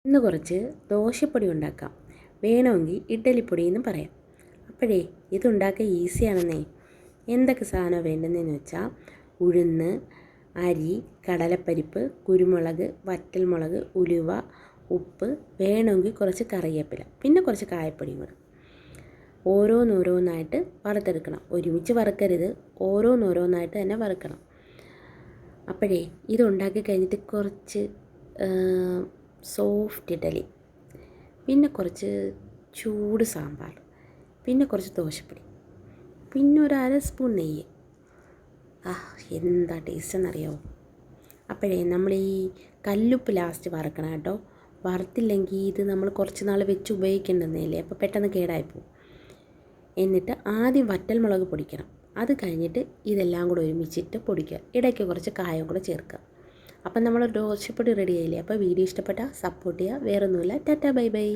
ഇന്ന് കുറച്ച് ദോശപ്പൊടി ഉണ്ടാക്കാം. വേണമെങ്കിൽ ഇഡ്ഡലിപ്പൊടി എന്നും പറയാം. അപ്പോഴേ ഇതുണ്ടാക്കാൻ ഈസിയാണെന്നേ. എന്തൊക്കെ സാധനം വേണ്ടുന്നതെന്ന് വെച്ചാൽ ഉഴുന്ന്, അരി, കടലപ്പരിപ്പ്, കുരുമുളക്, വറ്റൽമുളക്, ഉലുവ, ഉപ്പ്, വേണമെങ്കിൽ കുറച്ച് കറിവേപ്പില, പിന്നെ കുറച്ച് കായപ്പൊടിയും കൂടെ. ഓരോന്നോരോന്നായിട്ട് വറുത്തെടുക്കണം. ഒരുമിച്ച് വറുക്കരുത്, ഓരോന്നോരോന്നായിട്ട് തന്നെ വറുക്കണം. അപ്പോഴേ ഇതുണ്ടാക്കി കഴിഞ്ഞിട്ട് കുറച്ച് സോഫ്റ്റ് ഇഡ്ഡലി, പിന്നെ കുറച്ച് ചൂട് സാമ്പാർ, പിന്നെ കുറച്ച് ദോശപ്പൊടി, പിന്നെ ഒരു അര സ്പൂൺ നെയ്യ്. എന്താ ടേസ്റ്റ് എന്നറിയാമോ? അപ്പോഴേ നമ്മൾ ഈ കല്ലുപ്പ് ലാസ്റ്റ് വറുക്കണം കേട്ടോ. വറുത്തില്ലെങ്കിൽ ഇത് നമ്മൾ കുറച്ച് നാൾ വെച്ച് ഉപയോഗിക്കേണ്ടതല്ലേ, അപ്പോൾ പെട്ടെന്ന് കേടായിപ്പോവും. എന്നിട്ട് ആദ്യം വറ്റൽമുളക് പൊടിക്കണം. അത് കഴിഞ്ഞിട്ട് ഇതെല്ലാം കൂടെ ഒരുമിച്ചിട്ട് പൊടിക്കുക. ഇടയ്ക്ക് കുറച്ച് കായം കൂടെ ചേർക്കുക. അപ്പം നമ്മൾ ദോശപ്പൊടി റെഡി ആയില്ലേ. അപ്പോൾ വീഡിയോ ഇഷ്ടപ്പെട്ടാൽ സപ്പോർട്ട് ചെയ്യുക. വേറൊന്നുമില്ല. Tata bye bye.